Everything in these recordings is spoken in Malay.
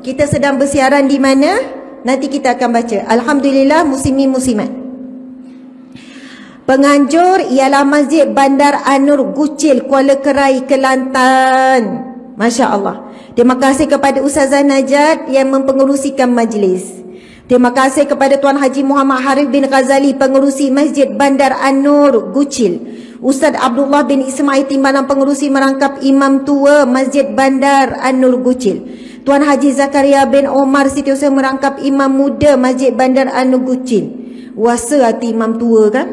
Kita sedang bersiaran di mana? Nanti kita akan baca. Alhamdulillah, muslimin muslimat. Penganjur ialah Masjid Bandar Anur Gucil, Kuala Kerai, Kelantan. Masya Allah. Terima kasih kepada Ustazah Najat yang mempengerusikan majlis. Terima kasih kepada Tuan Haji Muhammad Harif bin Ghazali, pengerusi Masjid Bandar Anur Gucil. Ustaz Abdullah bin Ismail Timbalan, pengerusi merangkap Imam Tua Masjid Bandar Anur Gucil. Tuan Haji Zakaria bin Omar Sitiausaha, merangkap Imam Muda Masjid Bandar Anur Gucil. Wasa hati Imam Tua kan?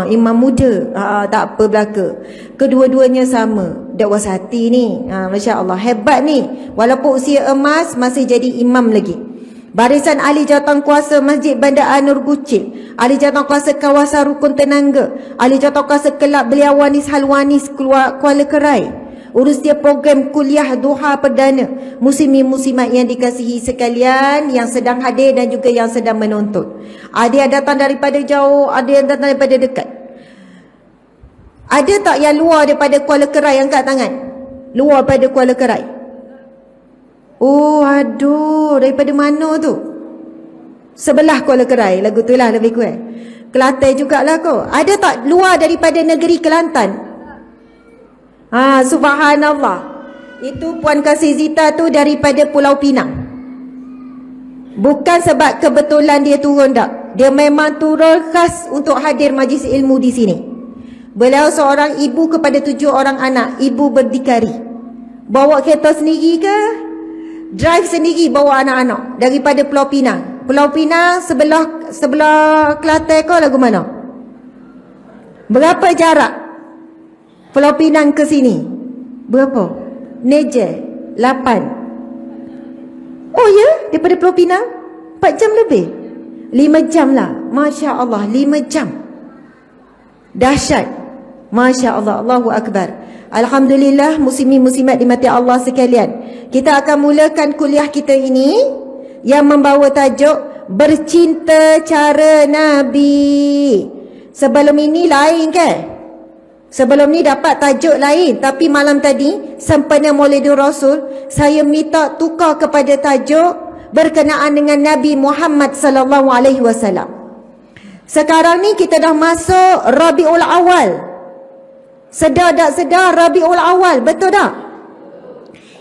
Imam Muda. Tak apa belaka. Kedua-duanya sama. Dakwah hati ni. Masya Allah. Hebat ni. Walaupun usia emas, masih jadi imam lagi. Barisan Ahli Jawatankuasa Masjid Bandar Anur Gucil, Ahli Jawatankuasa Kawasan Rukun Tenangga, Ahli Jawatankuasa Kelab Belia Wanis Halwanis Kuala Kerai. Urus dia program kuliah duha perdana. Muslimin muslimat yang dikasihi sekalian, yang sedang hadir dan juga yang sedang menonton. Ada yang datang daripada jauh, ada yang datang daripada dekat. Ada tak yang luar daripada Kuala Kerai? Angkat tangan. Luar daripada Kuala Kerai. Oh, aduh, daripada mana tu? Sebelah Kuala Kerai, lagu tu lah lebih kurang. Kelantan jugalah kau. Ada tak luar daripada negeri Kelantan? Subhanallah. Itu Puan Kasih Zita tu daripada Pulau Pinang. Bukan sebab kebetulan dia turun tak. Dia memang turun khas untuk hadir majlis ilmu di sini. Beliau seorang ibu kepada 7 orang anak. Ibu berdikari. Bawa kereta sendiri ke? Drive sendiri bawa anak-anak daripada Pulau Pinang. Pulau Pinang sebelah Kelantan kau lagu mana? Berapa jarak Pulau Pinang ke sini? Berapa? Neje 8. Oh ya? Daripada Pulau Pinang 4 jam lebih. 5 jam lah. Masya Allah, 5 jam. Dahsyat. Masya Allah, Allahu Akbar. Alhamdulillah, muslimin muslimat dimati Allah sekalian. Kita akan mulakan kuliah kita ini yang membawa tajuk Bercinta Cara Nabi. Sebelum ini lain kan? Sebelum ni dapat tajuk lain, tapi malam tadi sempena Maulidul Rasul, saya minta tukar kepada tajuk berkenaan dengan Nabi Muhammad sallallahu alaihi wasallam. Sekarang ni kita dah masuk Rabiul Awal. Sedar tak sedar Rabiul Awal, betul tak?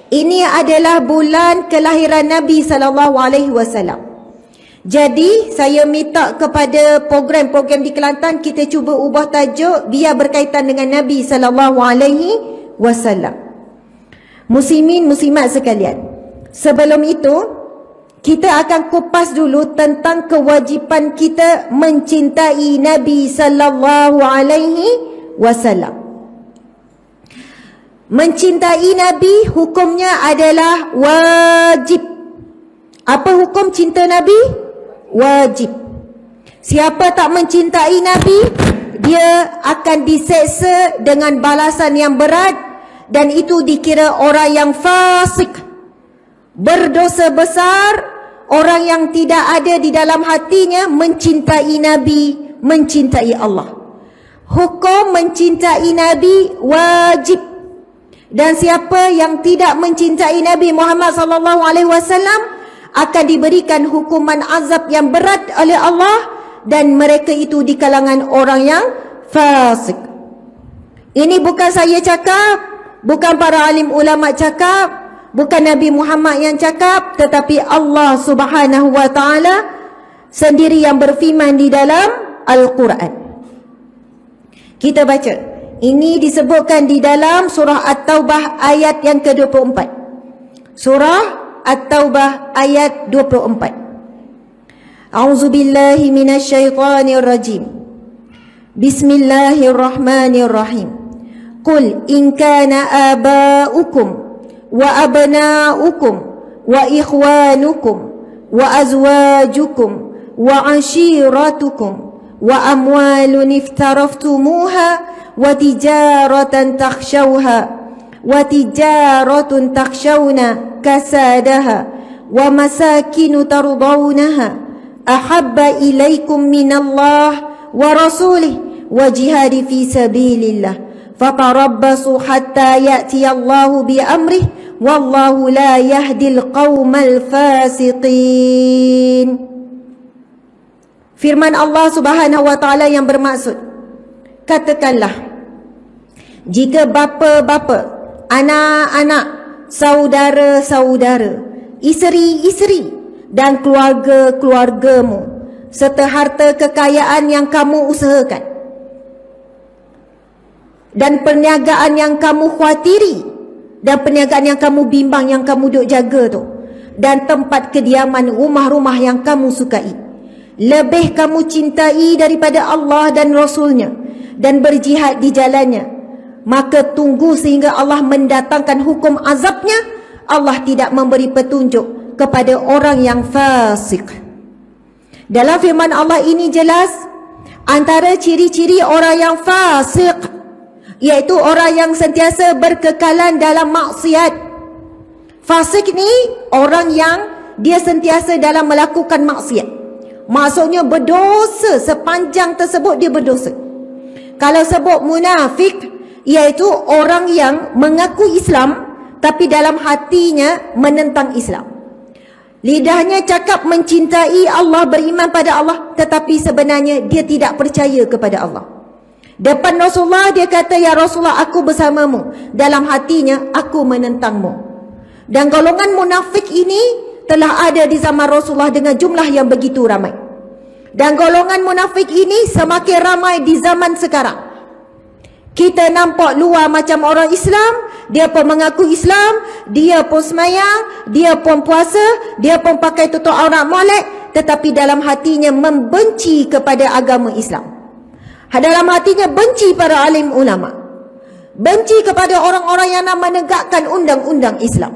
Ini adalah bulan kelahiran Nabi sallallahu alaihi wasallam. Jadi saya minta kepada program-program di Kelantan, kita cuba ubah tajuk biar berkaitan dengan Nabi sallallahu alaihi wasallam. Muslimin muslimat sekalian, sebelum itu kita akan kupas dulu tentang kewajipan kita mencintai Nabi sallallahu alaihi wasallam. Mencintai Nabi hukumnya adalah wajib. Apa hukum cinta Nabi? Wajib. Siapa tak mencintai Nabi, dia akan diseksa dengan balasan yang berat, dan itu dikira orang yang fasik, berdosa besar, orang yang tidak ada di dalam hatinya mencintai Nabi, mencintai Allah. Hukum mencintai Nabi wajib. Dan siapa yang tidak mencintai Nabi Muhammad sallallahu alaihi wasallam akan diberikan hukuman azab yang berat oleh Allah, dan mereka itu di kalangan orang yang fasik. Ini bukan saya cakap, bukan para alim ulama cakap, bukan Nabi Muhammad yang cakap, tetapi Allah Subhanahu wa taala sendiri yang berfirman di dalam Al-Quran. Kita baca. Ini disebutkan di dalam surah At-Taubah ayat yang ke-24. Surah At-Taubah ayat 24. A'udzubillahi minasyaitonir rajim. Bismillahirrahmanirrahim. Qul in kana aba'ukum wa abna'ukum wa ikhwanukum wa azwajukum wa ashiratukum wa amwalun iftaraftumuha wa tijaratan takhshawna kasadaha wa masakinu tardawnaha ahabba ilaikum minallah wa rasulih wa jihadi fi sabilillah fatarabbasu hatta ya'tiyallahu bi amrih wallahu la yahdil qaumal fasiqin. Firman Allah Subhanahu wa taala yang bermaksud, katakanlah, jika bapa-bapa, anak-anak, saudara-saudara, isteri-isteri dan keluarga-keluargamu serta harta kekayaan yang kamu usahakan dan perniagaan yang kamu khawatiri dan perniagaan yang kamu bimbang, yang kamu duk jaga tu, dan tempat kediaman, rumah-rumah yang kamu sukai, lebih kamu cintai daripada Allah dan Rasulnya dan berjihad di jalannya, maka tunggu sehingga Allah mendatangkan hukum azabnya. Allah tidak memberi petunjuk kepada orang yang fasik. Dalam firman Allah ini jelas antara ciri-ciri orang yang fasik, iaitu orang yang sentiasa berkekalan dalam maksiat. Fasik ni orang yang dia sentiasa dalam melakukan maksiat. Maksudnya berdosa, sepanjang tersebut dia berdosa. Kalau sebut munafik, iaitu orang yang mengaku Islam tapi dalam hatinya menentang Islam. Lidahnya cakap mencintai Allah, beriman pada Allah, tetapi sebenarnya dia tidak percaya kepada Allah. Depan Rasulullah dia kata, ya Rasulullah, aku bersamamu. Dalam hatinya, aku menentangmu. Dan golongan munafik ini telah ada di zaman Rasulullah dengan jumlah yang begitu ramai. Dan golongan munafik ini semakin ramai di zaman sekarang. Kita nampak luar macam orang Islam, dia pun mengaku Islam, dia pun semayang, dia pun puasa, dia pun pakai tutup aurat molek, tetapi dalam hatinya membenci kepada agama Islam. Dalam hatinya benci para alim ulama, benci kepada orang-orang yang nak menegakkan undang-undang Islam.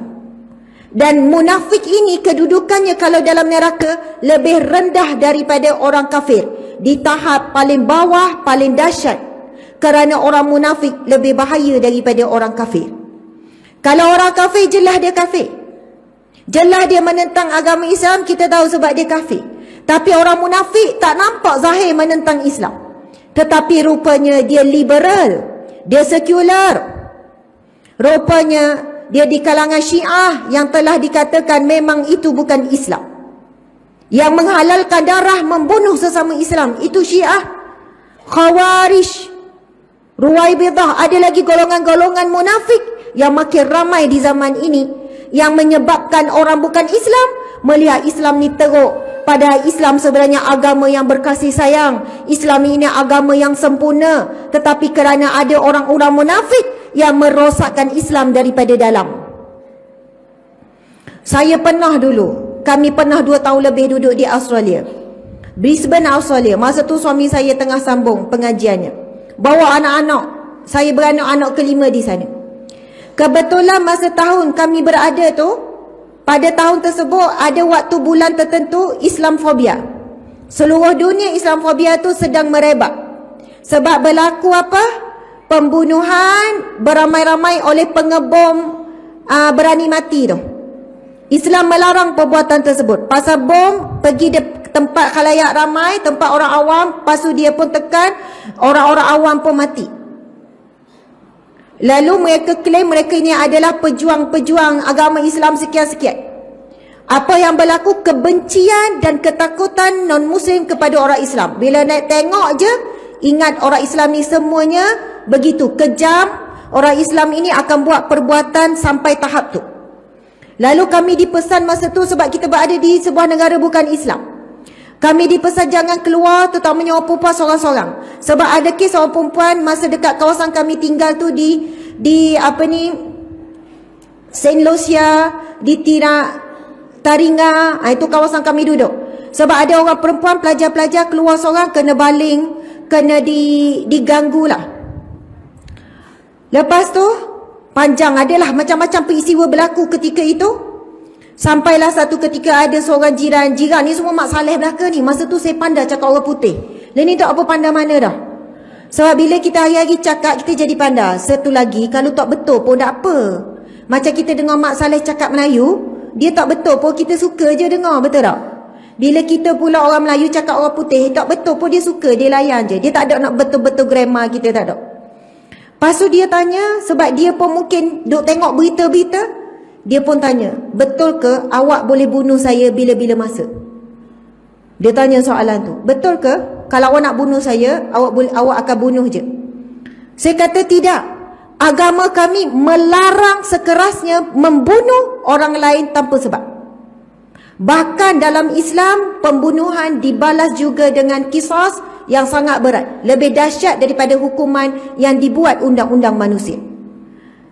Dan munafik ini kedudukannya kalau dalam neraka lebih rendah daripada orang kafir, di tahap paling bawah, paling dahsyat. Kerana orang munafik lebih bahaya daripada orang kafir. Kalau orang kafir, jelas dia kafir, jelas dia menentang agama Islam, kita tahu sebab dia kafir. Tapi orang munafik tak nampak zahir menentang Islam, tetapi rupanya dia liberal, dia sekular. Rupanya dia di kalangan Syiah yang telah dikatakan memang itu bukan Islam, yang menghalalkan darah, membunuh sesama Islam, itu Syiah. Khawarij, Ruwaibidah, ada lagi golongan-golongan munafik yang makin ramai di zaman ini, yang menyebabkan orang bukan Islam melihat Islam ni teruk. Padahal Islam sebenarnya agama yang berkasih sayang, Islam ini agama yang sempurna. Tetapi kerana ada orang-orang munafik yang merosakkan Islam daripada dalam. Saya pernah dulu, kami pernah 2 tahun lebih duduk di Australia, Brisbane, Australia. Masa tu suami saya tengah sambung pengajiannya, bawa anak-anak. Saya beranak-anak kelima di sana. Kebetulan masa tahun kami berada tu, pada tahun tersebut ada waktu bulan tertentu Islamfobia. Seluruh dunia Islamfobia tu sedang merebak. Sebab berlaku apa? Pembunuhan beramai-ramai oleh pengebom berani mati tu. Islam melarang perbuatan tersebut. Pasal bom, pergi tempat khalayak ramai, tempat orang awam, lepas tu dia pun tekan, orang-orang awam pun mati. Lalu mereka klaim mereka ini adalah pejuang-pejuang agama Islam sekian-sekian. Apa yang berlaku? Kebencian dan ketakutan non-Muslim kepada orang Islam. Bila nak tengok je, ingat orang Islam ni semuanya begitu kejam. Orang Islam ini akan buat perbuatan sampai tahap tu. Lalu kami dipesan masa tu, sebab kita berada di sebuah negara bukan Islam, kami dipesan jangan keluar, terutamanya orang perempuan seorang-seorang. Sebab ada kes orang perempuan masa dekat kawasan kami tinggal tu di apa ni, Saint Lucia, di Taringa, itu kawasan kami duduk. Sebab ada orang perempuan pelajar-pelajar keluar seorang, kena baling, kena diganggu lah. Lepas tu panjang, adalah macam-macam peristiwa berlaku ketika itu. Sampailah satu ketika ada seorang jiran ni semua mak saleh belaka ni. Masa tu saya pandai cakap orang putih. Lain ni tak apa pandai mana dah. Sebab bila kita hari-hari cakap, kita jadi pandai. Satu lagi, kalau tak betul pun tak apa. Macam kita dengar mak saleh cakap Melayu, dia tak betul pun kita suka je dengar, betul tak? Bila kita pula orang Melayu cakap orang putih, tak betul pun dia suka, dia layan je. Dia tak ada nak betul-betul grammar kita, tak ada. Lepas tu dia tanya, sebab dia pun mungkin duk tengok berita-berita, Dia pun tanya, betul ke awak boleh bunuh saya bila-bila masa? Dia tanya soalan tu, betul ke kalau awak nak bunuh saya, awak akan bunuh je? Saya kata tidak. Agama kami melarang sekerasnya membunuh orang lain tanpa sebab. Bahkan dalam Islam, pembunuhan dibalas juga dengan qisas yang sangat berat. Lebih dahsyat daripada hukuman yang dibuat undang-undang manusia.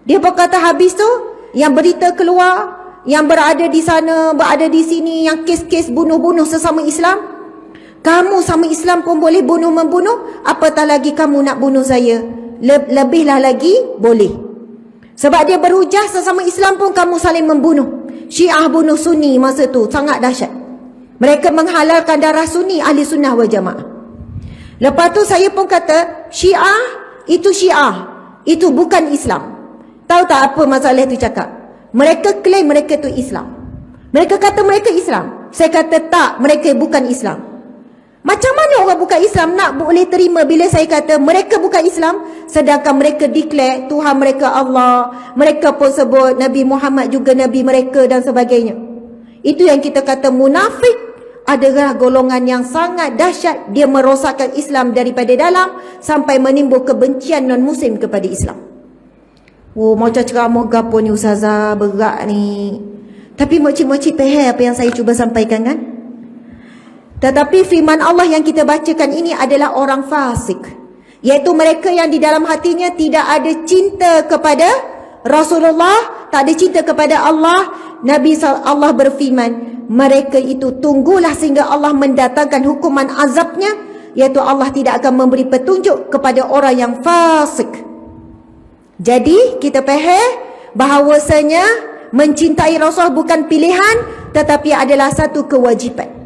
Dia berkata habis tu, yang berita keluar, yang berada di sana, berada di sini, yang kes-kes bunuh-bunuh sesama Islam, kamu sama Islam pun boleh bunuh-membunuh, apatah lagi kamu nak bunuh saya. Lebihlah lagi boleh. Sebab dia berhujah sesama Islam pun kamu saling membunuh. Syiah bunuh Sunni masa tu sangat dahsyat. Mereka menghalalkan darah Sunni, ahli sunnah wal jamaah. Lepas tu saya pun kata, Syiah, itu bukan Islam. Tahu tak apa masalah itu cakap? Mereka klaim mereka tu Islam. Mereka kata mereka Islam. Saya kata tak, mereka bukan Islam. Macam mana orang bukan Islam nak boleh terima bila saya kata mereka bukan Islam, sedangkan mereka declare Tuhan mereka Allah, mereka pun sebut Nabi Muhammad juga Nabi mereka dan sebagainya. Itu yang kita kata munafik adalah golongan yang sangat dahsyat. Dia merosakkan Islam daripada dalam sampai menimbul kebencian non-Muslim kepada Islam. Oh, macam ceramah gapo ni ustazah, berat ni. Tapi makcik-makcik faham apa yang saya cuba sampaikan kan? Tetapi firman Allah yang kita bacakan ini adalah orang fasik, iaitu mereka yang di dalam hatinya tidak ada cinta kepada Rasulullah, tak ada cinta kepada Allah. Nabi Allah berfirman, mereka itu tunggulah sehingga Allah mendatangkan hukuman azabnya, iaitu Allah tidak akan memberi petunjuk kepada orang yang fasik. Jadi kita faham bahawasanya mencintai Rasul bukan pilihan, tetapi adalah satu kewajipan.